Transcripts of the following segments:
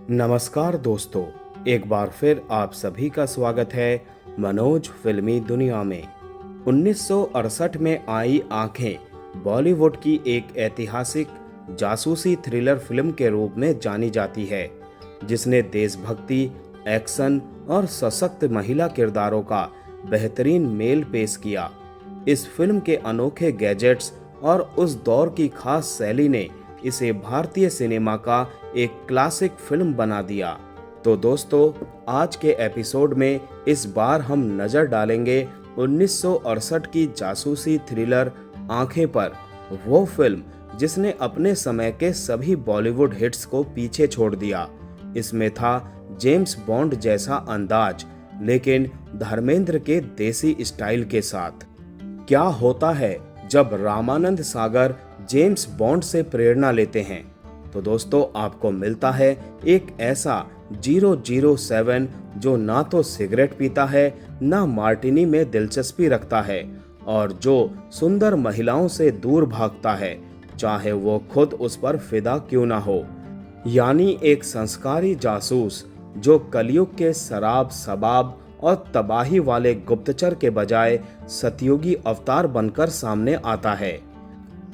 नमस्कार दोस्तों, एक बार फिर आप सभी का स्वागत है मनोज फिल्मी दुनिया में। 1968 में आई आंखें बॉलीवुड की एक ऐतिहासिक जासूसी थ्रिलर फिल्म के रूप में जानी जाती है, जिसने देशभक्ति, एक्शन और सशक्त महिला किरदारों का बेहतरीन मेल पेश किया। इस फिल्म के अनोखे गैजेट्स और उस दौर की खास शैली ने इसे भारतीय सिनेमा का एक क्लासिक फिल्म बना दिया। तो दोस्तों, आज के एपिसोड में इस बार हम नजर डालेंगे 1968 की जासूसी थ्रिलर आंखें पर, वो फिल्म जिसने अपने समय के सभी बॉलीवुड हिट्स को पीछे छोड़ दिया। इसमें था जेम्स बॉन्ड जैसा अंदाज, लेकिन धर्मेंद्र के देसी स्टाइल के साथ। क्या होता है जब रामानंद सागर जेम्स बॉन्ड से प्रेरणा लेते हैं? तो दोस्तों, आपको मिलता है एक ऐसा 007 जो ना तो सिगरेट पीता है, ना मार्टिनी में दिलचस्पी रखता है, और जो सुंदर महिलाओं से दूर भागता है, चाहे वो खुद उस पर फिदा क्यों ना हो। यानी एक संस्कारी जासूस जो कलयुग के शराब, शबाब और तबाही वाले गुप्तचर के बजाय सतयुगी अवतार बनकर सामने आता है।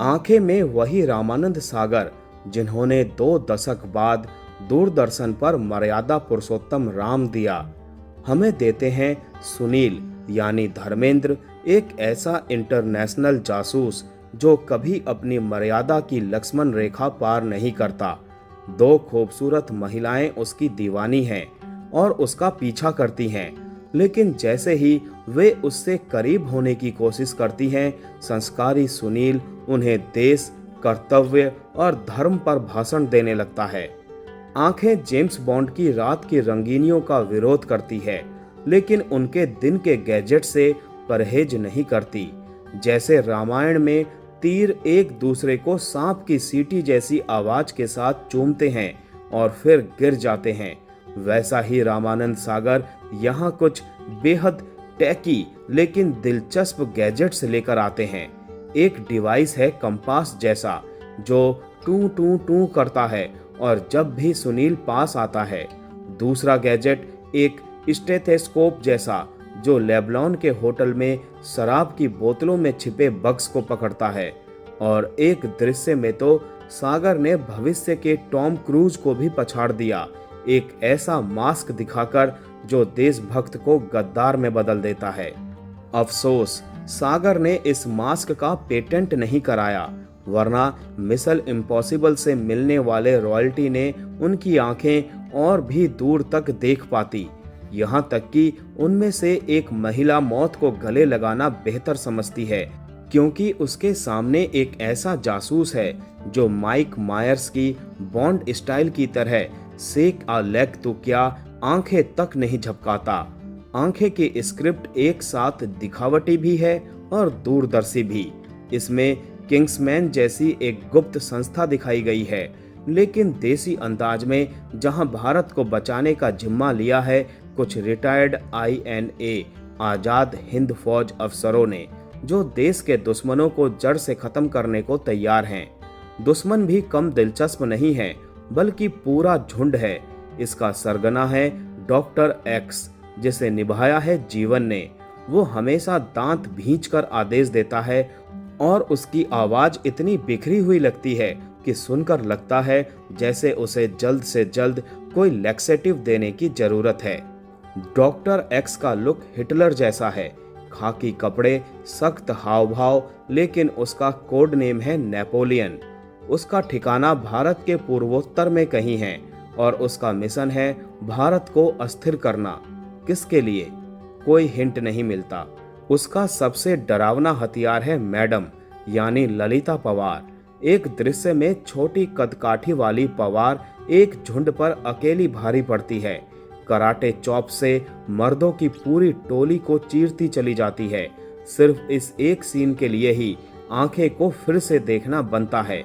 आंखें में वही रामानंद सागर जिन्होंने 2 दशक बाद दूरदर्शन पर मर्यादा पुरुषोत्तम राम दिया, हमें देते हैं सुनील यानी धर्मेंद्र, एक ऐसा इंटरनेशनल जासूस जो कभी अपनी मर्यादा की लक्ष्मण रेखा पार नहीं करता। 2 खूबसूरत महिलाएं उसकी दीवानी हैं और उसका पीछा करती हैं, लेकिन जैसे ही वे उससे करीब होने की कोशिश करती हैं, संस्कारी सुनील उन्हें देश, कर्तव्य और धर्म पर भाषण देने लगता है। आंखें जेम्स बॉन्ड की रात की रंगीनियों का विरोध करती है, लेकिन उनके दिन के गैजेट से परहेज नहीं करती। जैसे रामायण में तीर एक दूसरे को सांप की सीटी जैसी आवाज के साथ चूमते हैं और फिर गिर जाते हैं, वैसा ही रामानंद सागर यहाँ कुछ बेहद टैकी लेकिन दिलचस्प गैजेट्स लेकर आते हैं। एक डिवाइस है कंपास जैसा जो टू टू टू करता है और जब भी सुनील पास आता है। दूसरा गैजेट एक स्टेथोस्कोप जैसा जो लेबनान के होटल में शराब की बोतलों में छिपे बग्स को पकड़ता है। और एक दृश्य में तो सागर ने भविष्य के टॉम क्रूज को भी पछाड़ दिया, एक ऐसा मास्क दिखाकर जो देशभक्त को गद्दार में बदल देता है। अफसोस, सागर ने इस मास्क का पेटेंट नहीं कराया, वरना मिशन इम्पॉसिबल से मिलने वाले रॉयल्टी ने उनकी आंखें और भी दूर तक देख पाती। यहाँ तक कि उनमें से एक महिला मौत को गले लगाना बेहतर समझती है, क्योंकि उसके सामने एक ऐसा जासूस है जो माइक मायर्स की बॉन्ड स्टाइल की तरह सेक आ लेग तो क्या आंखें तक नहीं झपकाता। आंखें की स्क्रिप्ट एक साथ दिखावटी भी है और दूरदर्शी भी। इसमें किंग्समैन जैसी एक गुप्त संस्था दिखाई गई है, लेकिन देसी अंदाज में, जहां भारत को बचाने का जिम्मा लिया है कुछ रिटायर्ड INA आजाद हिंद फौज अफसरों ने, जो देश के दुश्मनों को जड़ से खत्म करने को तैयार हैं। दुश्मन भी कम दिलचस्प नहीं है, बल्कि पूरा झुंड है। इसका सरगना है डॉक्टर एक्स, जिसे निभाया है जीवन ने। वो हमेशा दांत भींचकर आदेश देता है और उसकी आवाज इतनी बिखरी हुई लगती है कि सुनकर लगता है जैसे उसे जल्द से जल्द कोई लैक्सेटिव देने की जरूरत है। डॉक्टर एक्स का लुक हिटलर जैसा है, खाकी कपड़े, सख्त हाव भाव, लेकिन उसका कोड नेम है नेपोलियन। उसका ठिकाना भारत के पूर्वोत्तर में कहीं है और उसका मिशन है भारत को अस्थिर करना। किसके लिए? कोई हिंट नहीं मिलता। उसका सबसे डरावना हथियार है मैडम यानी ललिता पवार। एक दृश्य में छोटी कदकाठी वाली पवार एक झुंड पर अकेली भारी पड़ती है। कराटे चॉप से मर्दों की पूरी टोली को चीरती चली जाती है। सिर्फ इस एक सीन के लिए ही आंखें को फिर से देखना बनता है।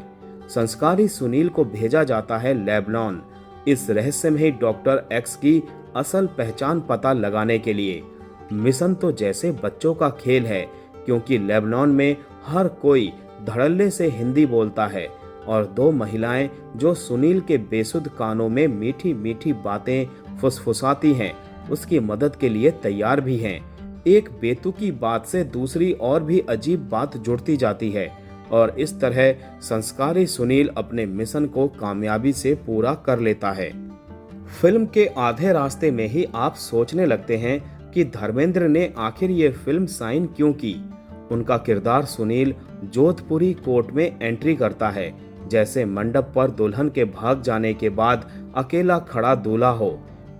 संस्कारी सुनील को भेजा जाता है लेबनान, इस रहस्यमयी डॉक्टर एक्स की असल पहचान पता लगाने के लिए। मिशन तो जैसे बच्चों का खेल है, क्योंकि लेबनान में हर कोई धड़ल्ले से हिंदी बोलता है और दो महिलाएं जो सुनील के बेसुध कानों में मीठी मीठी बातें फुसफुसाती हैं, उसकी मदद के लिए तैयार भी हैं। एक बेतुकी बात से दूसरी और भी अजीब बात जुड़ती जाती है और इस तरह संस्कारी सुनील अपने मिशन को कामयाबी से पूरा कर लेता है। फिल्म के आधे रास्ते में ही आप सोचने लगते हैं कि धर्मेंद्र ने आखिर ये फिल्म साइन क्यों की। उनका किरदार सुनील जोधपुरी कोर्ट में एंट्री करता है, जैसे मंडप पर दुल्हन के भाग जाने के बाद अकेला खड़ा दूल्हा हो।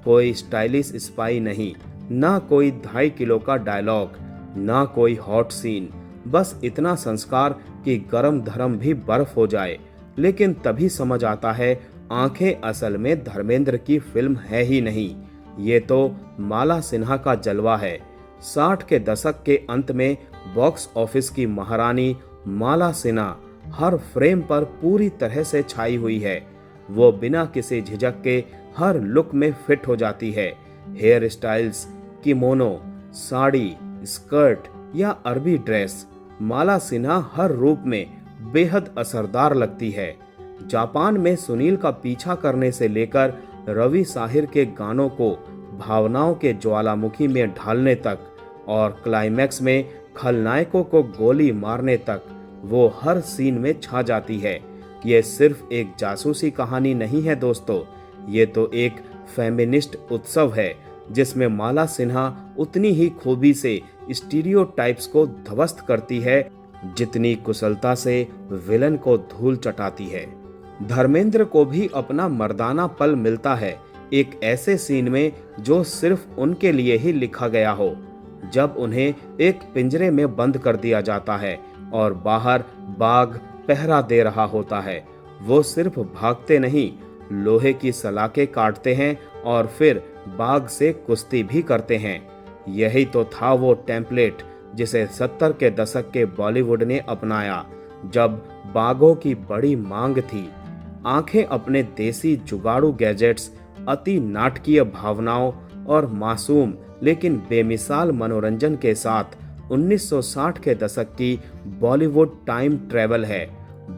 कोई स्टाइलिश स्पाई नहीं, ना कोई 2.5 किलो का डायलॉग, ना कोई हॉट सीन, बस इतना संस्कार कि गरम धर्म भी बर्फ हो जाए। लेकिन तभी समझ आता है आंखें असल में धर्मेंद्र की फिल्म है ही नहीं, ये तो माला सिन्हा का जलवा है। 60 के दशक के अंत में बॉक्स ऑफिस की महारानी माला सिन्हा हर फ्रेम पर पूरी तरह से छाई हुई है। वो बिना किसी झिझक के हर लुक में फिट हो जाती है। Hairstyles, kimono, sari, skirt या अरबी ड्रेस, माला सिन्हा हर रूप में बेहद असरदार लगती है। जापान में सुनील का पीछा करने से लेकर रवि साहिर के गानों को भावनाओं के ज्वालामुखी में ढालने तक और क्लाइमैक्स में खलनायकों को गोली मारने तक वो हर सीन में छा जाती है। ये सिर्फ एक जासूसी कहानी नहीं है दोस्तों, ये तो एक फेमिनिस्ट उत्सव है जिसमें माला सिन्हा उतनी ही खूबी से स्टीरियोटाइप्स को ध्वस्त करती है जितनी कुशलता से विलन को धूल चटाती है। धर्मेंद्र को भी अपना मर्दाना पल मिलता है एक ऐसे सीन में जो सिर्फ उनके लिए ही लिखा गया हो, जब उन्हें एक पिंजरे में बंद कर दिया जाता है और बाहर बाघ पहरा दे रहा होता है। वो सिर्फ भागते नहीं, लोहे की सलाखें काटते हैं और फिर बाघ से कुश्ती भी करते हैं। यही तो था वो टेम्पलेट जिसे 70 के दशक के बॉलीवुड ने अपनाया, जब बाघों की बड़ी मांग थी। आंखें अपने देसी जुगाड़ू गैजेट्स, अति नाटकीय भावनाओं और मासूम लेकिन बेमिसाल मनोरंजन के साथ 1960 के दशक की बॉलीवुड टाइम ट्रेवल है।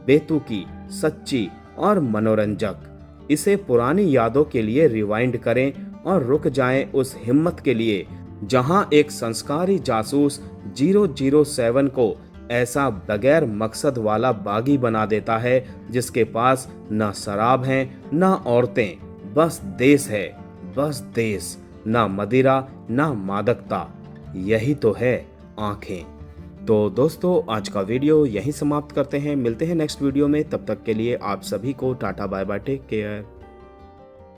बेतुकी, सच्ची और मनोरंजक। इसे पुरानी यादों के लिए रिवाइंड करें और रुक जाएं उस हिम्मत के लिए जहां एक संस्कारी जासूस 007 को ऐसा बगैर मकसद वाला बागी बना देता है जिसके पास न शराब है न औरतें, बस देश है, बस देश, ना मदिरा ना मादकता। यही तो है आंखें। तो दोस्तों आज का वीडियो यहीं समाप्त करते हैं, मिलते हैं नेक्स्ट वीडियो में। तब तक के लिए आप सभी को ta ta bye bye, take care.